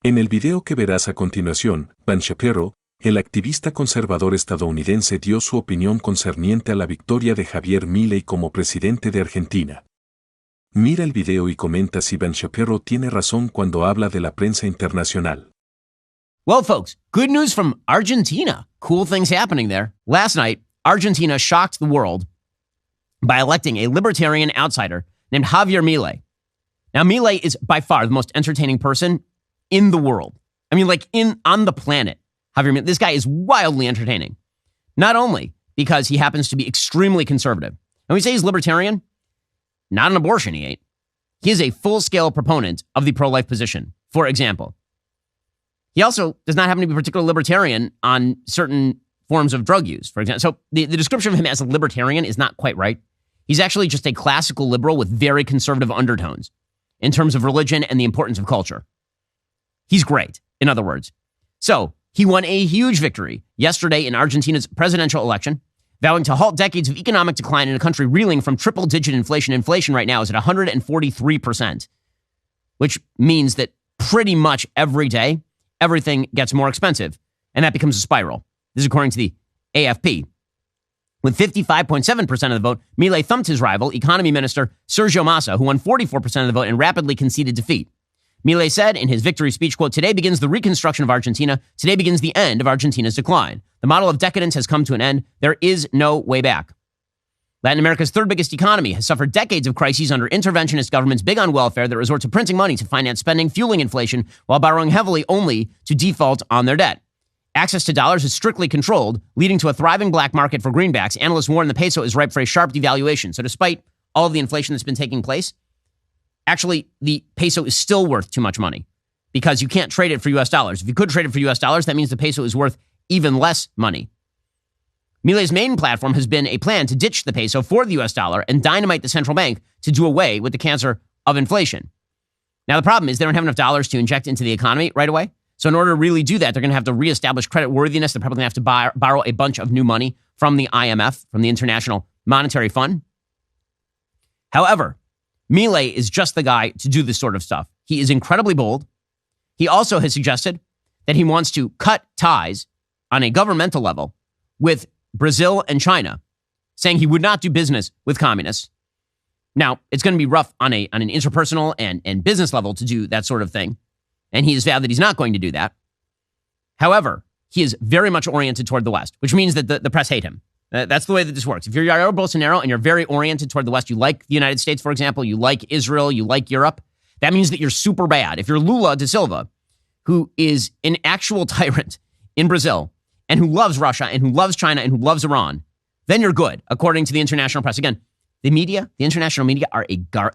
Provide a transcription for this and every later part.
En el video que verás a continuación, Shapiro, el activista conservador estadounidense, dio su opinión concerniente a la victoria de Javier Milei como presidente de Argentina. Mira el video y comenta si Shapiro tiene razón cuando habla de la prensa internacional. Well, folks, good news from Argentina. Cool things happening there. Last night, Argentina shocked the world by electing a libertarian outsider named Javier Milei. Now, Milei is by far the most entertaining person in the world. I mean, like on the planet. Javier Milei, this guy is wildly entertaining. Not only because he happens to be extremely conservative. And we say he's libertarian, not an abortion he ain't. He is a full-scale proponent of the pro-life position, for example. He also does not happen to be particularly libertarian on certain forms of drug use, for example. So the description of him as a libertarian is not quite right. He's actually just a classical liberal with very conservative undertones in terms of religion and the importance of culture. He's great, in other words. So he won a huge victory yesterday in Argentina's presidential election, vowing to halt decades of economic decline in a country reeling from triple-digit inflation. Inflation right now is at 143%, which means that pretty much every day, everything gets more expensive, and that becomes a spiral. This is according to the AFP. With 55.7% of the vote, Milei thumped his rival, economy minister Sergio Massa, who won 44% of the vote and rapidly conceded defeat. Milei said in his victory speech, quote, "Today begins the reconstruction of Argentina. Today begins the end of Argentina's decline. The model of decadence has come to an end. There is no way back." Latin America's third biggest economy has suffered decades of crises under interventionist governments big on welfare that resort to printing money to finance spending, fueling inflation, while borrowing heavily only to default on their debt. Access to dollars is strictly controlled, leading to a thriving black market for greenbacks. Analysts warn the peso is ripe for a sharp devaluation. So despite all of the inflation that's been taking place, actually, the peso is still worth too much money because you can't trade it for U.S. dollars. If you could trade it for U.S. dollars, that means the peso is worth even less money. Milei's main platform has been a plan to ditch the peso for the U.S. dollar and dynamite the central bank to do away with the cancer of inflation. Now, the problem is they don't have enough dollars to inject into the economy right away. So in order to really do that, they're going to have to reestablish credit worthiness. They're probably going to have to borrow a bunch of new money from the IMF, from the International Monetary Fund. However, Milei is just the guy to do this sort of stuff. He is incredibly bold. He also has suggested that he wants to cut ties on a governmental level with Brazil and China, saying he would not do business with communists. Now, it's going to be rough on an interpersonal and business level to do that sort of thing. And he has vowed that he's not going to do that. However, he is very much oriented toward the West, which means that the press hate him. That's the way that this works. If you're Jair Bolsonaro and you're very oriented toward the West, you like the United States, for example, you like Israel, you like Europe, that means that you're super bad. If you're Lula da Silva, who is an actual tyrant in Brazil and who loves Russia and who loves China and who loves Iran, then you're good, according to the international press. Again, the media, the international media,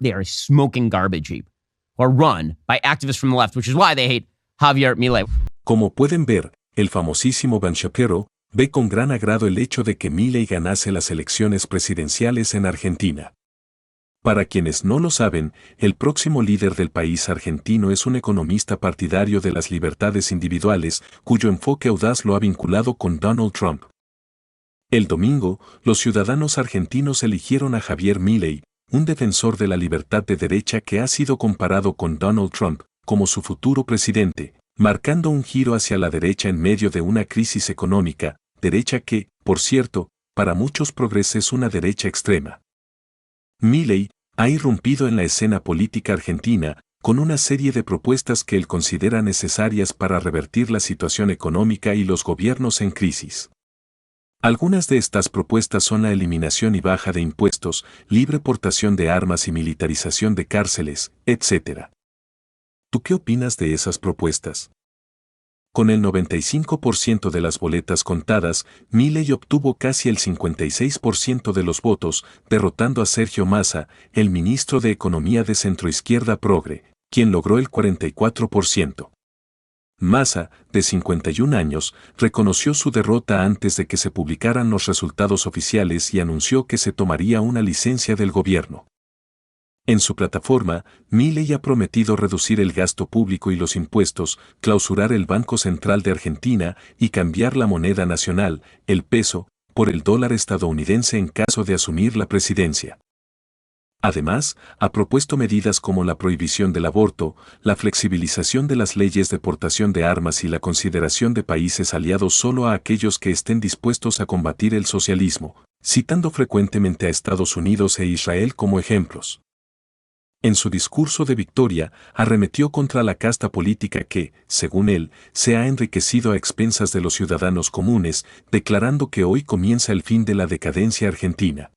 they are a smoking garbage heap, or run by activists from the left, which is why they hate Javier Milei. Como pueden ver, el famosísimo Shapiro ve con gran agrado el hecho de que Milei ganase las elecciones presidenciales en Argentina. Para quienes no lo saben, el próximo líder del país argentino es un economista partidario de las libertades individuales, cuyo enfoque audaz lo ha vinculado con Donald Trump. El domingo, los ciudadanos argentinos eligieron a Javier Milei, un defensor de la libertad de derecha que ha sido comparado con Donald Trump, como su futuro presidente, marcando un giro hacia la derecha en medio de una crisis económica, derecha que, por cierto, para muchos progres es una derecha extrema. Milei ha irrumpido en la escena política argentina con una serie de propuestas que él considera necesarias para revertir la situación económica y los gobiernos en crisis. Algunas de estas propuestas son la eliminación y baja de impuestos, libre portación de armas y militarización de cárceles, etc. ¿Tú qué opinas de esas propuestas? Con el 95% de las boletas contadas, Milei obtuvo casi el 56% de los votos, derrotando a Sergio Massa, el ministro de Economía de centroizquierda progre, quien logró el 44%. Massa, de 51 años, reconoció su derrota antes de que se publicaran los resultados oficiales y anunció que se tomaría una licencia del gobierno. En su plataforma, Milei ha prometido reducir el gasto público y los impuestos, clausurar el Banco Central de Argentina y cambiar la moneda nacional, el peso, por el dólar estadounidense en caso de asumir la presidencia. Además, ha propuesto medidas como la prohibición del aborto, la flexibilización de las leyes de portación de armas y la consideración de países aliados solo a aquellos que estén dispuestos a combatir el socialismo, citando frecuentemente a Estados Unidos e Israel como ejemplos. En su discurso de victoria, arremetió contra la casta política que, según él, se ha enriquecido a expensas de los ciudadanos comunes, declarando que hoy comienza el fin de la decadencia argentina.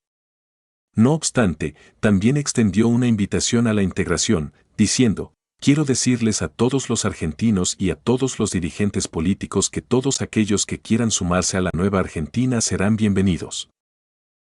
No obstante, también extendió una invitación a la integración, diciendo: quiero decirles a todos los argentinos y a todos los dirigentes políticos que todos aquellos que quieran sumarse a la nueva Argentina serán bienvenidos.